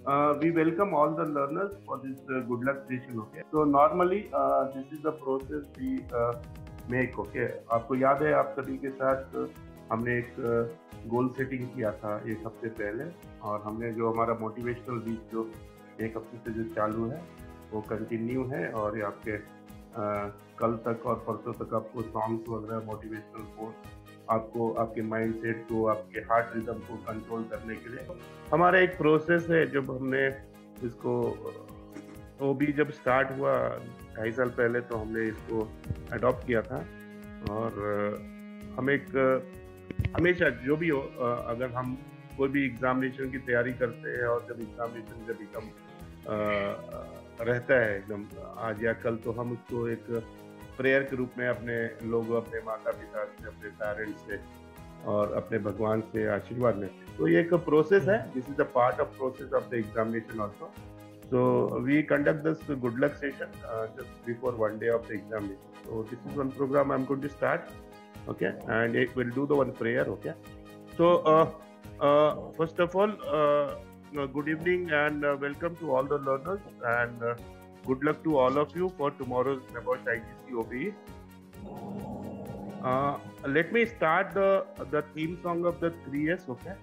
We welcome all the learners for this good luck session. Okay. So normally this is the process we make. Okay. आपको याद है आप सभी के साथ हमने एक गोल सेटिंग किया था एक हफ्ते पहले, और हमने जो हमारा मोटिवेशनल वीक जो एक हफ्ते से जो चालू है वो कंटिन्यू है, और ये आपके कल तक और परसों तक आपको सॉन्ग्स वगैरह मोटिवेशनल कोर्स आपको आपके माइंड सेट को, आपके हार्ट रिदम को कंट्रोल करने के लिए हमारा एक प्रोसेस है। जब हमने इसको वो भी जब स्टार्ट हुआ 2.5 साल पहले, तो हमने इसको अडॉप्ट किया था। और हम एक हमेशा जो भी हो, अगर हम कोई भी एग्जामिनेशन की तैयारी करते हैं और जब एग्जामिनेशन जब एकदम रहता है एकदम आज या कल, तो हम उसको एक प्रेयर के रूप में अपने लोग, अपने माता पिता से, अपने पेरेंट्स से और अपने भगवान से आशीर्वाद लेते हैं। तो ये एक प्रोसेस है, this is the part of process of the examination also. So we conduct this good luck session just before one day of the examination. So this is one program I'm going to start, okay, and it will do the one prayer, okay. So first of all, good evening and welcome to all the learners, and good luck to all of you for tomorrow's NABOSH IGC OBE. Let me start the theme song of the 3S, okay.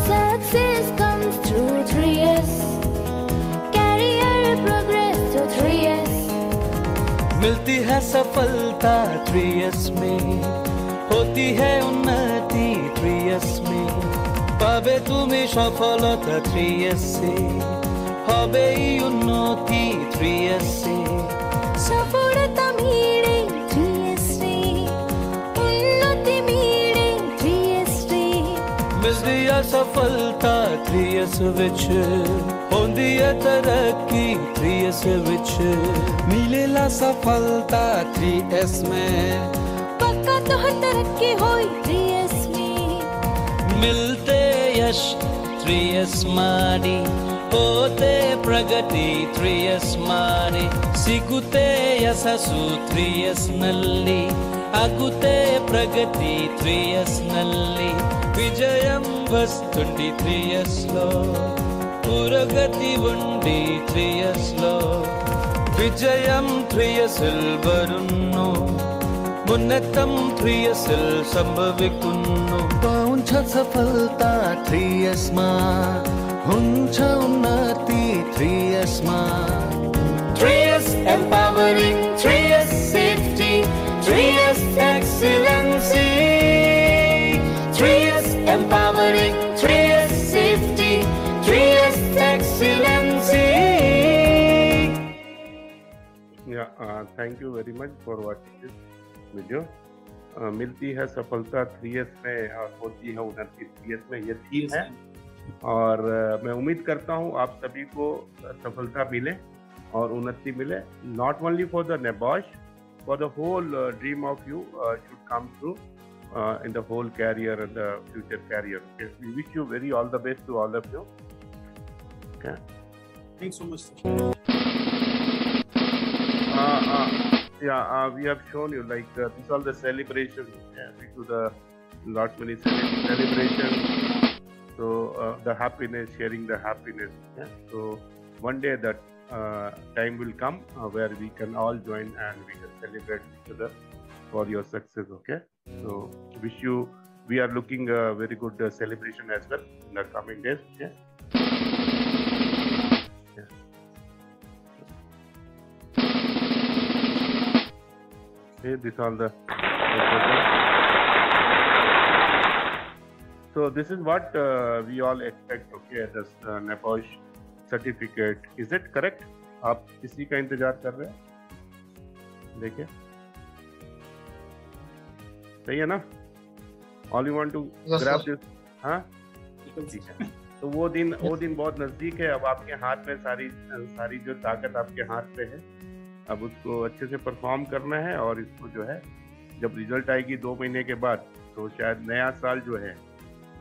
Success comes through 3S. Career progress through 3S. मिलती है सफलता 3S में, होती है उन्नति 3S में, पावे तुम्हें सफलता 3S से, হবে উন্নতি 3S से, সফলতা মিলে 3S রে, উন্নতি মিলে 3S রে। मिलती है सफलता 3S विच, होंदी है तरक्की 3S विच, मिलेला सफलता 3S में, पक्का तोहर तरक्की होई 3S में। मिलते यश 3S मानी, होते प्रगति 3S मानी, सिगुते यशस्सु 3S नल्ली, आगुते प्रगति 3S नल्ली, विजयं वस्तुंडी 3S लो, पुरोगति उंडी 3S लो, विजयं 3S वरुन्नो, उन्नतं 3S संभविकुन्नो, पाउँछ सफलता 3S मा, हुन्छ उन्नति 3S मा। 3S empowering, 3S safety, 3S excellency, 3S empowering, 3S safety, 3S excellency. Yeah, thank you very much for watching this video. मिलती है सफलता 3S में और होती है उन्नति 3S में, ये थीम है। और मैं उम्मीद करता हूँ आप सभी को सफलता मिले और उन्नति मिले, not only for the NABOSH, for the whole dream of you should come through in the whole career and the future career. Okay, we wish you very all the best to all of you. Okay, Thanks so much. we have shown you like these are the celebrations. Yeah, we do the lot many celebrations. So the happiness, sharing the happiness. Yeah? So one day that time will come where we can all join and we can celebrate each other for your success. Okay, so wish you, we are looking a very good celebration as well in the coming days. Yeah. Yeah. Okay, this all the so this is what we all expect. Okay, this NABOSH certificate, is it correct? आप किसी का इंतजार कर रहे हैं? देखिए सही है ना? All you want to grab this, हाँ? ठीक है। तो वो दिन बहुत नजदीक है। अब आपके हाथ में सारी जो ताकत आपके हाथ पे है, अब उसको अच्छे से परफॉर्म करना है। और इसको जो है जब रिजल्ट आएगी 2 महीने के बाद, तो शायद नया साल जो है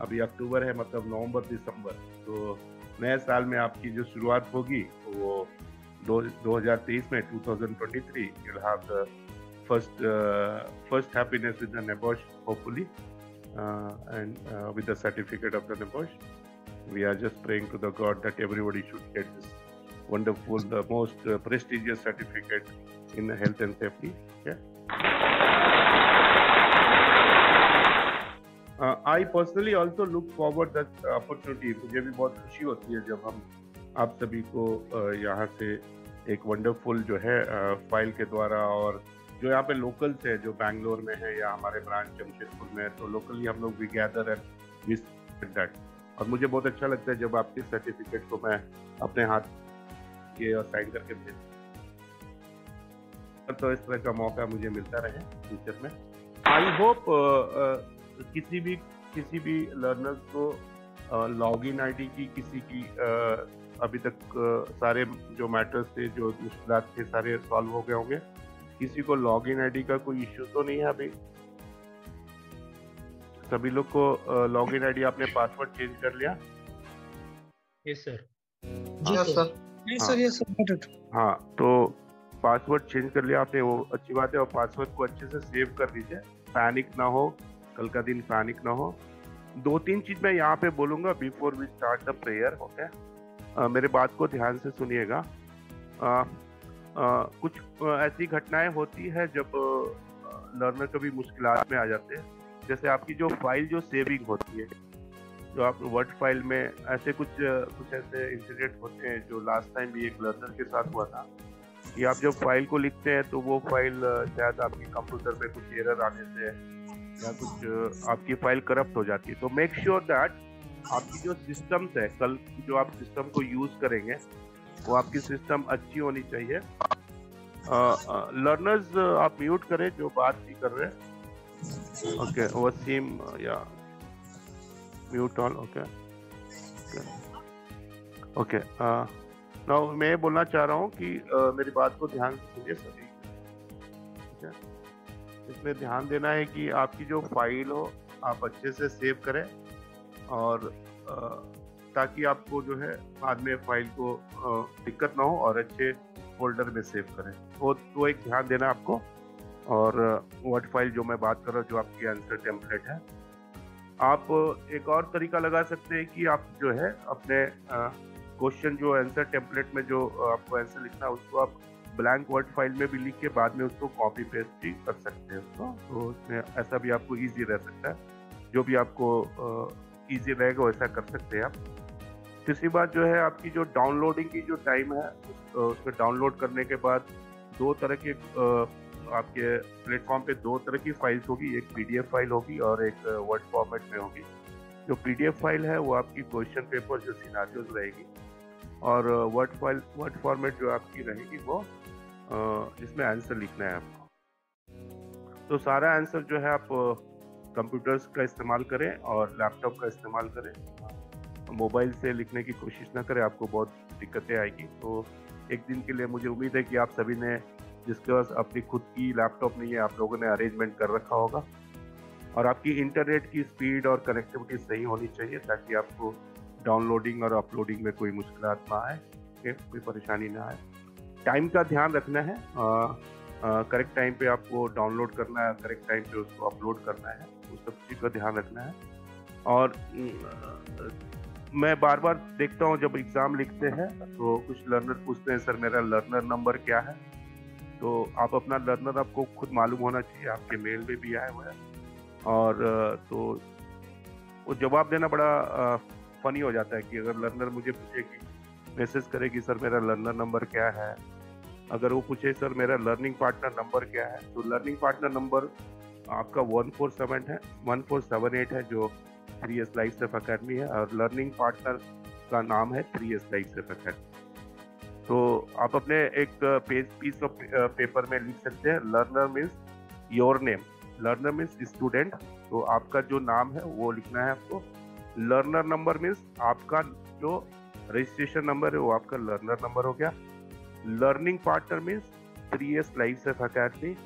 अभी अक्टूबर है, मतलब नवंबर दिसंबर, तो नए साल में आपकी जो शुरुआत होगी वो 2023 में 2023 you'll have the first happiness with the NEBOSH, hopefully, and with the certificate of the NEBOSH. We are just praying to the God that everybody should get this wonderful, the most prestigious certificate in health and safety. Okay. I personally also look forward that opportunity. मुझे भी बहुत खुशी होती है जब हम आप सभी को यहाँ से एक वंडरफुल जो है फाइल के द्वारा, और जो यहाँ पे लोकल्स है जो बैंगलोर में है या हमारे ब्रांच जमशेदपुर में है, तो लोकली हम लोग we gather and we that. और मुझे बहुत अच्छा लगता है जब आपके सर्टिफिकेट को मैं अपने हाथ के और साइन करके भेज, तो इस तरह का मौका मुझे मिलता रहे फ्यूचर में। आई होप किसी भी लर्नर्स को लॉगिन आईडी की किसी की अभी तक सारे जो मैटर्स थे, जो मुश्किलात थे, सारे सॉल्व हो गए होंगे। किसी को लॉगिन आईडी का कोई इश्यू तो नहीं है अभी? सभी लोग को लॉगिन आईडी, आपने पासवर्ड चेंज कर लिया? Yes sir. Yes sir. हाँ, तो पासवर्ड चेंज कर लिया आपने, वो अच्छी बात है। और पासवर्ड को अच्छे से सेव कर लीजिए, पैनिक ना हो, कल का दिन पैनिक ना हो। 2-3 चीज मैं यहाँ पे बोलूंगा before we start the prayer. Okay, मेरे बात को ध्यान से सुनिएगा। कुछ ऐसी घटनाएं होती है जब लर्नर कभी मुश्किलात में आ जाते हैं। जैसे आपकी जो फाइल जो सेविंग होती है, जो आप वर्ड फाइल में, ऐसे कुछ ऐसे इंसिडेंट होते हैं जो लास्ट टाइम भी एक लर्नर के साथ हुआ था कि आप जब फाइल को लिखते हैं तो वो फाइल शायद आपके कंप्यूटर पे कुछ एरर आने से या कुछ आपकी फाइल करप्ट हो जाती है। तो मेक श्योर दैट आपकी जो सिस्टम्स है, कल जो आप सिस्टम को यूज करेंगे वो आपकी सिस्टम अच्छी होनी चाहिए। लर्नर्स आप म्यूट करें जो बात नहीं कर रहे हैं। ओके, वसीम या म्यूट ऑल। ओके, नाउ मैं बोलना चाह रहा हूँ कि मेरी बात को ध्यान से सुनिए सभी। ठीक है, इसमें ध्यान देना है कि आपकी जो फाइल हो आप अच्छे से सेव करें, और ताकि आपको जो है बाद में फाइल को दिक्कत ना हो, और अच्छे फोल्डर में सेव करें। तो एक ध्यान देना आपको। और वर्ड फाइल जो मैं बात कर रहा हूँ, जो आपकी आंसर टेम्पलेट है, आप एक और तरीका लगा सकते हैं कि आप जो है अपने क्वेश्चन जो आंसर टेम्पलेट में जो आपको आंसर लिखना है उसको आप ब्लैंक वर्ड फाइल में भी लिख के बाद में उसको कॉपी पेस्ट भी कर सकते हैं उसको। तो उसमें ऐसा भी आपको इजी रह सकता है, जो भी आपको इजी रहेगा वैसा कर सकते हैं आप। तीसरी बात जो है, आपकी जो डाउनलोडिंग की जो टाइम है, उसमें डाउनलोड करने के बाद 2 तरह के आपके प्लेटफॉर्म पे 2 तरह की फाइल्स होगी। एक पीडीएफ फाइल होगी और एक वर्ड फॉर्मेट में होगी। जो पीडीएफ फाइल है वो आपकी क्वेश्चन पेपर जो सिनारियोज रहेगी, और वर्ड फॉर्मेट जो आपकी रहेगी वो जिसमें आंसर लिखना है आपको। तो सारा आंसर जो है आप कंप्यूटर्स का इस्तेमाल करें और लैपटॉप का इस्तेमाल करें। मोबाइल से लिखने की कोशिश ना करें, आपको बहुत दिक्कतें आएगी। तो एक दिन के लिए मुझे उम्मीद है कि आप सभी ने, जिसके पास अपनी खुद की लैपटॉप नहीं है, आप लोगों ने अरेंजमेंट कर रखा होगा, और आपकी इंटरनेट की स्पीड और कनेक्टिविटी सही होनी चाहिए ताकि आपको डाउनलोडिंग और अपलोडिंग में कोई मुश्किलात ना आए, कोई परेशानी ना आए। टाइम का ध्यान रखना है, करेक्ट टाइम पे आपको डाउनलोड करना है, करेक्ट टाइम पे उसको अपलोड करना है, उस सब चीज़ का ध्यान रखना है। और मैं बार बार देखता हूँ जब एग्ज़ाम लिखते हैं तो कुछ लर्नर पूछते हैं, सर मेरा लर्नर नंबर क्या है? तो आप अपना लर्नर आपको खुद मालूम होना चाहिए, आपके मेल में भी आया हुआ है। और तो वो जवाब देना बड़ा फनी हो जाता है कि अगर लर्नर मुझे पूछे कि मैसेज करे कि सर मेरा लर्नर नंबर क्या है, अगर वो पूछे सर मेरा लर्निंग पार्टनर नंबर क्या है, तो लर्निंग पार्टनर नंबर आपका 1478 है जो 3S लाइफ सेफ अकेडमी है, और लर्निंग पार्टनर का नाम है 3S लाइफ सेफ अकेडमी। तो आप अपने एक पीस ऑफ पेपर में लिख सकते हैं, learner means your name, learner means student, तो आपका जो नाम है वो लिखना है आपको। लर्नर नंबर मीन्स आपका जो रजिस्ट्रेशन नंबर है वो आपका लर्नर नंबर हो गया। Learning partner means 3S life safe academy,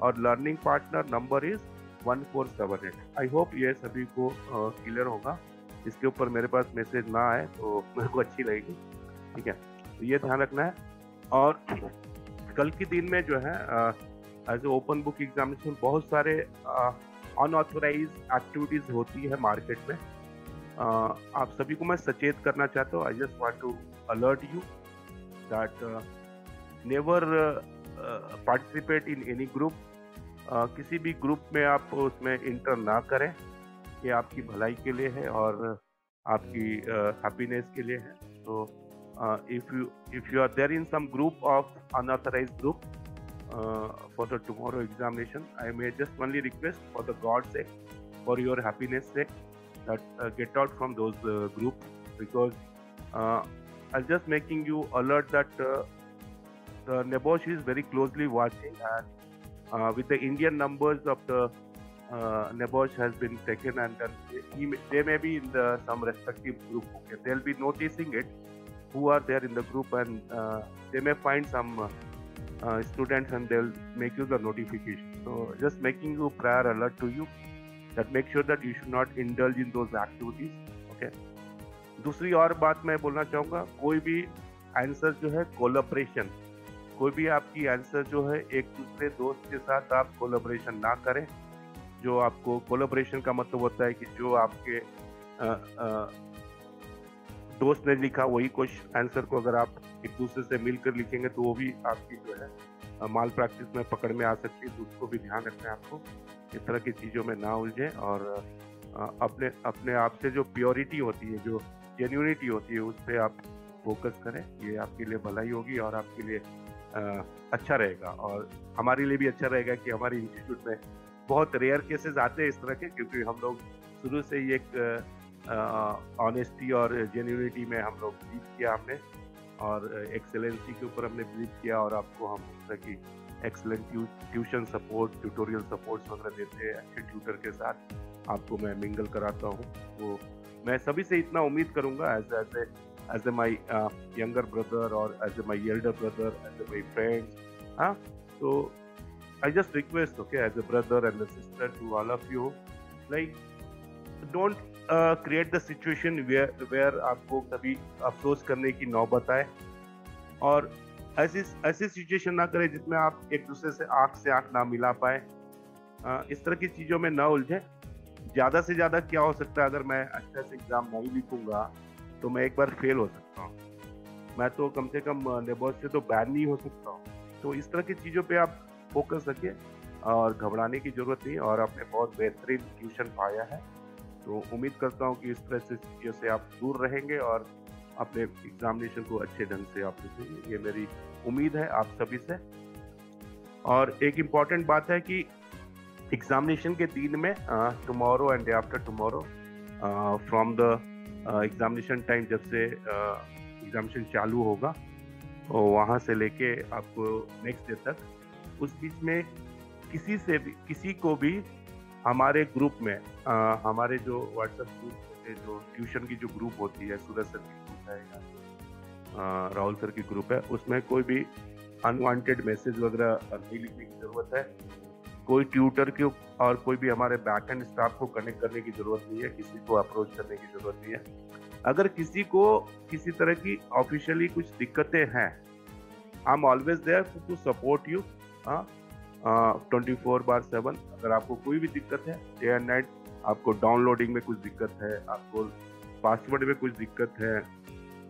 और learning partner number is 1478। I hope ये सभी को क्लियर होगा। इसके ऊपर मेरे पास मैसेज ना आए तो मेरे को अच्छी लगेगी, ठीक है। तो ये ध्यान रखना है। और कल के दिन में जो है as a open book examination बहुत सारे अनऑथोराइज एक्टिविटीज होती है मार्केट में। आप सभी को मैं सचेत करना चाहता हूँ। I just want to alert you that never participate in any group. किसी भी ग्रुप में आप उसमें इंटर ना करें। ये आपकी भलाई के लिए है और आपकी हैप्पीनेस के लिए है। तो if you are there in some group of unauthorized group for the tomorrow examination, I may just only request for the God's sake, for your happiness sake, that get out from those groups, because I'm just making you alert that the NEBOSH is very closely watching, and with the Indian numbers of the NEBOSH has been taken, and they may be in some respective group. Okay, they'll be noticing it, who are there in the group, and they may find some students and they'll make you the notification. So just making you prior alert to you that make sure that you should not indulge in those activities. Okay. दूसरी और बात मैं बोलना चाहूँगा, कोई भी answer जो है कोलैबोरेशन, कोई भी आपकी आंसर जो है एक दूसरे दोस्त के साथ आप कोलैबोरेशन ना करें। जो आपको कोलैबोरेशन का मतलब होता है कि जो आपके दोस्त ने लिखा वही क्वेश्चन आंसर को अगर आप एक दूसरे से मिलकर लिखेंगे तो वो भी आपकी जो है माल प्रैक्टिस में पकड़ में आ सकती है। तो उसको भी ध्यान रखना है आपको, इस तरह की चीज़ों में ना उलझे और अपने आप से जो प्योरिटी होती है, जो जेन्युइनिटी होती है, उस पर आप फोकस करें। ये आपके लिए भलाई होगी और आपके लिए अच्छा रहेगा और हमारे लिए भी अच्छा रहेगा कि हमारे इंस्टीट्यूट में बहुत रेयर केसेस आते हैं इस तरह के, क्योंकि हम लोग शुरू से ही एक ऑनेस्टी और जेन्युइनिटी में हम लोग बिलीव किया हमने, और एक्सेलेंसी के ऊपर हमने बिलीव किया, और आपको हम इस तरह की excellent tuition support, tutorial supports वगैरह देते हैं। अच्छे ट्यूटर के साथ आपको मैं मिंगल कराता हूँ। तो मैं सभी से इतना उम्मीद करूँगा as a my younger brother और as a my elder brother, as a my friends. हाँ, तो I just request, okay, as a brother and a sister to all of you, like don't create the situation where आपको कभी अफसोस करने की नौबत आए, और ऐसी सिचुएशन ना करें जिसमें आप एक दूसरे से आंख ना मिला पाए। इस तरह की चीज़ों में ना उलझे। ज़्यादा से ज़्यादा क्या हो सकता है, अगर मैं अच्छे से एग्ज़ाम नहीं लिखूंगा तो मैं एक बार फेल हो सकता हूँ। मैं तो कम से कम नेबॉश से तो बैन नहीं हो सकता हूँ। तो इस तरह की चीज़ों पे आप फोकस रखिए और घबराने की ज़रूरत नहीं। और आपने बहुत बेहतरीन ट्यूशन पाया है, तो उम्मीद करता हूँ कि इस तरह से चीज़ों से आप दूर रहेंगे और अपने एग्जामिनेशन को अच्छे ढंग से आप लिखेंगे। ये मेरी उम्मीद है आप सभी से। और एक इम्पॉर्टेंट बात है कि एग्जामिनेशन के दिन में tomorrow and day after tomorrow from the examination time, जब से एग्जामिनेशन चालू होगा तो वहाँ से लेके आपको नेक्स्ट डे तक, उस बीच में किसी को भी हमारे ग्रुप में हमारे जो व्हाट्सएप ग्रुप होते हैं, जो ट्यूशन की जो ग्रुप होती है, सूरज सर की ग्रुप है या राहुल सर की ग्रुप है, उसमें कोई भी अनवांटेड मैसेज वगैरह नहीं लिखने की ज़रूरत है। कोई ट्यूटर के और कोई भी हमारे बैक एंड स्टाफ को कनेक्ट करने की ज़रूरत नहीं है, किसी को अप्रोच करने की ज़रूरत नहीं है। अगर किसी को किसी तरह की ऑफिशियली कुछ दिक्कतें हैं, I am always there to support you 24/7। अगर आपको कोई भी दिक्कत है, डे एंड नाइट, आपको डाउनलोडिंग में कुछ दिक्कत है, आपको पासवर्ड में कुछ दिक्कत है,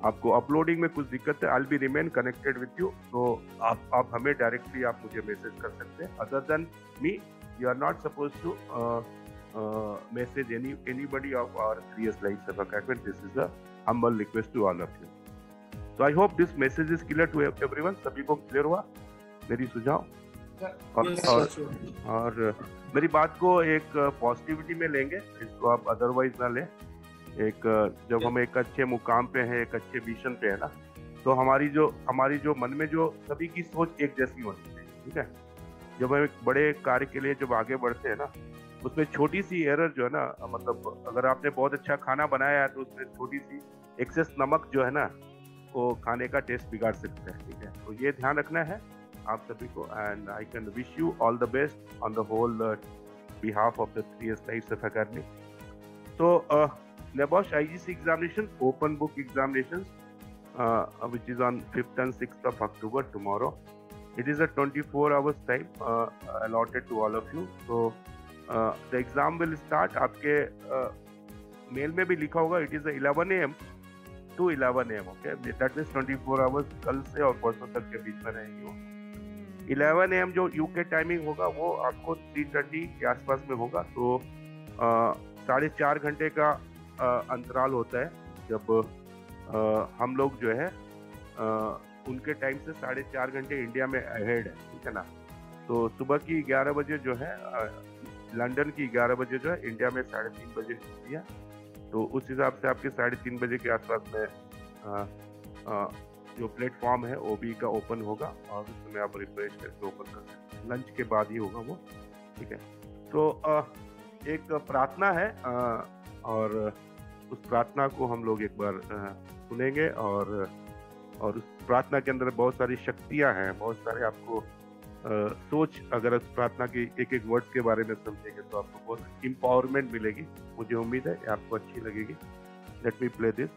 आपको अपलोडिंग में कुछ दिक्कत है, I will be remain connected with you. तो आप हमें डायरेक्टली आप मुझे मैसेज कर सकते हैं। Other than me, you are not suppose to message anybody of our 3S Life Seva Academy. This is a humble request to all of you. So I hope this message is clear to everyone. सभी को clear हुआ मेरी सुझाव? और मेरी बात को एक पॉजिटिविटी में लेंगे, इसको आप अदरवाइज ना लें। जब हम एक अच्छे मुकाम पे हैं, एक अच्छे मिशन पे है ना, तो हमारी जो मन में जो सभी की सोच एक जैसी होनी चाहिए, ठीक है। जब हम एक बड़े कार्य के लिए जब आगे बढ़ते हैं ना, उसमें छोटी सी एरर जो है ना, मतलब अगर आपने बहुत अच्छा खाना बनाया है तो उसमें छोटी सी एक्सेस नमक जो है ना, वो खाने का टेस्ट बिगाड़ सकता है, ठीक है। तो ये ध्यान रखना है आप सभी को, and I can wish you all the best on the whole behalf of the 3S Life Academy. So NABOSH IGC examination, open book examinations, which is on 5th and 6th of October, tomorrow. It is a 24 hours time allotted to all of you. So the exam will start. आपके mail में भी लिखा होगा, it is 11 AM to 11 AM. Okay, that means 24 hours कल से और परसों तक के बीच में रहेंगी वो. 11 AM जो UK टाइमिंग होगा वो आपको 3:30 के आसपास में होगा. तो 4.5 घंटे का अंतराल होता है जब हम लोग जो है उनके टाइम से 4.5 घंटे इंडिया में अहेड है, ठीक है ना. तो सुबह की 11 बजे जो है लंदन की 11 बजे जो है इंडिया में 3:30 बजे होती है. तो उस हिसाब से आपके 3:30 बजे के आसपास में जो प्लेटफॉर्म है OB का ओपन होगा और उसमें आप रिफ्रेश करके ओपन कर सकते हैं. लंच के बाद ही होगा वो, ठीक है. तो एक प्रार्थना है और उस प्रार्थना को हम लोग एक बार सुनेंगे और उस प्रार्थना के अंदर बहुत सारी शक्तियां हैं, बहुत सारे आपको सोच, अगर उस प्रार्थना के एक एक वर्ड्स के बारे में समझेंगे तो आपको बहुत एम्पावरमेंट मिलेगी. मुझे उम्मीद है आपको अच्छी लगेगी. Let me play this.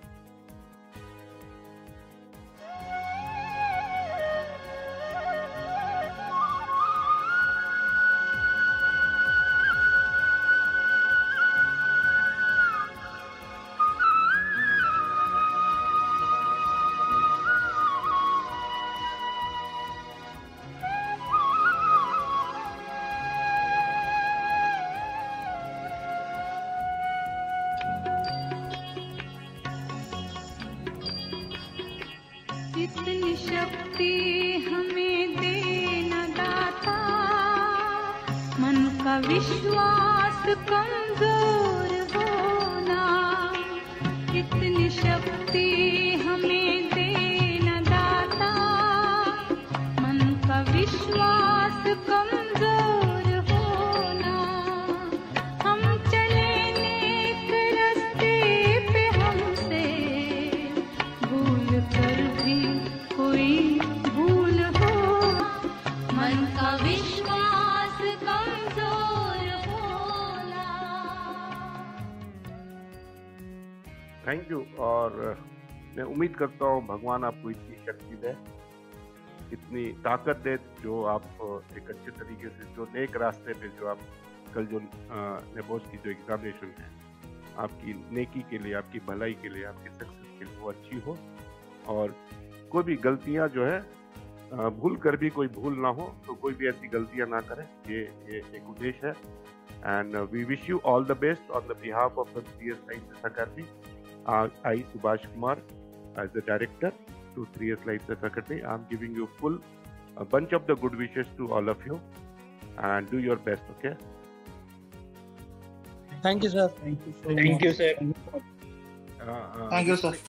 इतनी शक्ति हमें देना दाता, मन का विश्वास कमजोर होना. इतनी शक्ति हमें देना दाता, मन का विश्वास कमजोर होना. हम चले नेक रास्ते पे, हमसे भूल कर भी कोई भूल हो, मन का विश्वास कमजोर होना. Thank you. और मैं उम्मीद करता हूँ भगवान आपको इतनी शक्ति दे, इतनी ताकत दे, जो आप एक अच्छे तरीके से जो नेक रास्ते पे जो आप कल जो NABOSH की जो एग्जामिनेशन है आपकी नेकी के लिए, आपकी भलाई के लिए, आपकी सक्सेस के लिए वो अच्छी हो. और कोई भी गलतियां जो है भूल कर भी कोई भूल ना हो, तो कोई भी ऐसी गलतियां ना करें. ये एक उद्देश्य है. And we wish you all the best on the behalf of the 3S Life Academy. I Subhash Kumar, as the director to 3S Life Academy, I am giving you a bunch of the good wishes to all of you, and do your best. Okay. Thank you, sir. Thank you, sir. Thank you, sir.